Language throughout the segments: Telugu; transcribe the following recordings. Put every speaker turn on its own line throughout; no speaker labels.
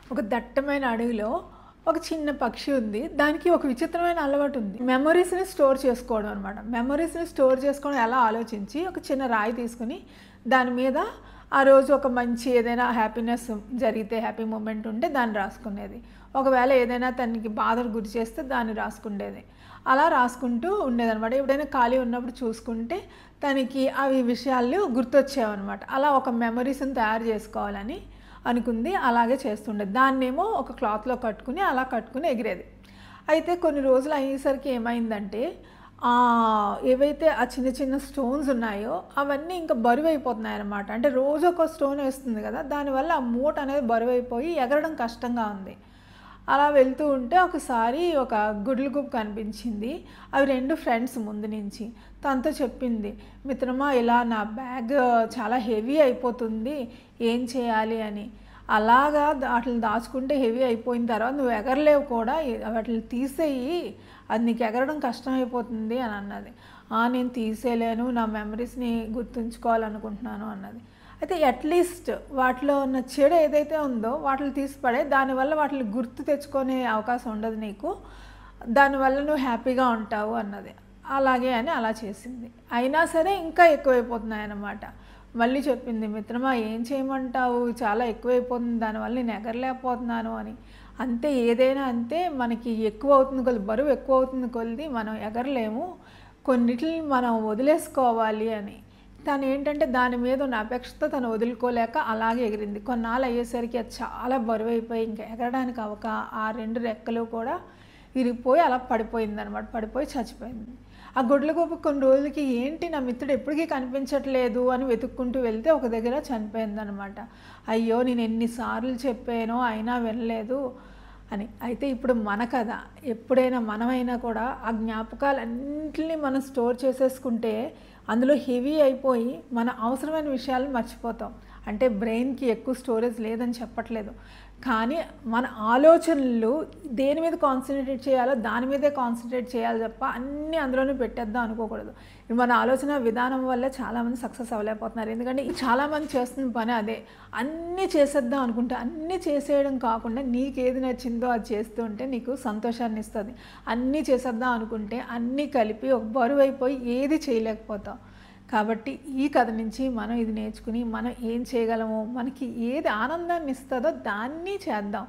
ఒక దట్టమైన అడవిలో ఒక చిన్న పక్షి ఉంది. దానికి ఒక విచిత్రమైన అలవాటు ఉంది. మెమరీస్‌ని స్టోర్ చేసుకోవడం అనమాట. మెమరీస్‌ని స్టోర్ చేసుకోవడం ఎలా ఆలోచించి ఒక చిన్న రాయి తీసుకొని దాని మీద ఆ రోజు ఒక మంచి ఏదైనా హ్యాపీనెస్ జరిగితే హ్యాపీ మూమెంట్ ఉంటే దాన్ని రాసుకునేది. ఒకవేళ ఏదైనా తనకి బాధకు గురి చేస్తే దాన్ని రాసుకుండేది. అలా రాసుకుంటూ ఉండేదనమాట. ఎప్పుడైనా ఖాళీ ఉన్నప్పుడు చూసుకుంటే తనకి అవి విషయాలు గుర్తొచ్చేవన్నమాట. అలా ఒక మెమరీస్‌ని తయారు చేసుకోవాలని అనుకుంది. అలాగే చేస్తుండేది. దాన్నేమో ఒక క్లాత్‌లో కట్టుకుని అలా కట్టుకుని ఎగిరేది. అయితే కొన్ని రోజులు అయ్యేసరికి ఏమైందంటే ఏవైతే ఆ చిన్న చిన్న స్టోన్స్ ఉన్నాయో అవన్నీ ఇంకా బరువైపోతున్నాయన్నమాట. అంటే రోజు ఒక స్టోన్ వేస్తుంది కదా! దానివల్ల ఆ మూట అనేది బరువైపోయి ఎగరడం కష్టంగా ఉంది. అలా వెళ్తూ ఉంటే ఒకసారి ఒక గుడ్లగూబ కనిపించింది. అవి 2 ఫ్రెండ్స్ ముందు నుంచి. తనతో చెప్పింది, మిత్రమా ఇలా నా బ్యాగ్ చాలా హెవీ అయిపోతుంది, ఏం చేయాలి అని. అలాగా వాటిని దాచుకుంటే హెవీ అయిపోయిన తర్వాత నువ్వు ఎగరలేవు కూడా, వాటిని తీసేయి, అది నీకు ఎగరడం కష్టమైపోతుంది అని అన్నది. నేను తీసేయలేను, నా మెమరీస్ని గుర్తుంచుకోవాలనుకుంటున్నాను అన్నది. అయితే అట్లీస్ట్ వాటిలో ఉన్న చెడు ఏదైతే ఉందో వాటిని తీసిపడే, దానివల్ల వాటిని గుర్తు తెచ్చుకునే అవకాశం ఉండదు నీకు, దానివల్ల నువ్వు హ్యాపీగా ఉంటావు అన్నది. అలాగే అని అలా చేసింది. అయినా సరే ఇంకా ఎక్కువైపోతున్నాయన్నమాట. మళ్ళీ చెప్పింది, మిత్రమా ఏం చేయమంటావు, చాలా ఎక్కువైపోతుంది, దానివల్ల నేను ఎగరలేకపోతున్నాను అని. అంతే, ఏదైనా అంతే, మనకి ఎక్కువ అవుతుంది కొద్ది, బరువు ఎక్కువ అవుతుంది కొద్ది మనం ఎగరలేము, కొన్నిటిని మనం వదిలేసుకోవాలి అని. తను ఏంటంటే దాని మీద ఉన్న అపేక్షతో తను వదులుకోలేక అలాగే ఎగిరింది. కొన్నాళ్ళు అయ్యేసరికి అది చాలా బరువైపోయి ఇంకా ఎగరడానికి ఆ 2 రెక్కలు కూడా విరిగిపోయి అలా పడిపోయిందనమాట. పడిపోయి చచ్చిపోయింది. ఆ గుడ్లగూబ కొన్ని రోజులకి ఏంటి నా మిత్రుడు ఎప్పటికీ కనిపించట్లేదు అని వెతుక్కుంటూ వెళ్తే ఒక దగ్గర చనిపోయిందనమాట. అయ్యో, నేను ఎన్నిసార్లు చెప్పానో అయినా వినలేదు అని. అయితే ఇప్పుడు మన కథ, ఎప్పుడైనా మనమైనా కూడా ఆ జ్ఞాపకాలన్నింటినీ మనం స్టోర్ చేసేసుకుంటే అందులో హెవీ అయిపోయి మన అవసరమైన విషయాలను మర్చిపోతాం. అంటే బ్రెయిన్కి ఎక్కువ స్టోరేజ్ లేదని చెప్పట్లేదు, కానీ మన ఆలోచనలు దేని మీద కాన్సన్ట్రేట్ చేయాలో దాని మీదే కాన్సన్ట్రేట్ చేయాలి తప్ప అన్నీ అందులోనే పెట్టేద్దాం అనుకోకూడదు. మన ఆలోచన విధానం వల్ల చాలామంది సక్సెస్ అవ్వలేకపోతున్నారు. ఎందుకంటే చాలామంది చేస్తున్న పని అదే, అన్నీ చేసేద్దాం అనుకుంటే అన్నీ చేసేయడం కాకుండా నీకేది నచ్చిందో అది చేస్తూ ఉంటే నీకు సంతోషాన్ని ఇస్తుంది. అన్నీ చేసేద్దాం అనుకుంటే అన్నీ కలిపి ఒక బరువు అయిపోయి ఏది చేయలేకపోతాం. కాబట్టి ఈ కథ నుంచి మనం ఇది నేర్చుకుని మనం ఏం చేయగలమో, మనకి ఏది ఆనందాన్ని ఇస్తుందో దాన్ని చేద్దాం.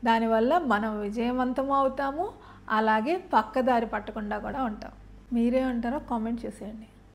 దానివల్ల మనం విజయవంతం అవుతాము, అలాగే పక్కదారి పట్టకుండా కూడా ఉంటాం. మీరేమంటారో కామెంట్ చేసేయండి.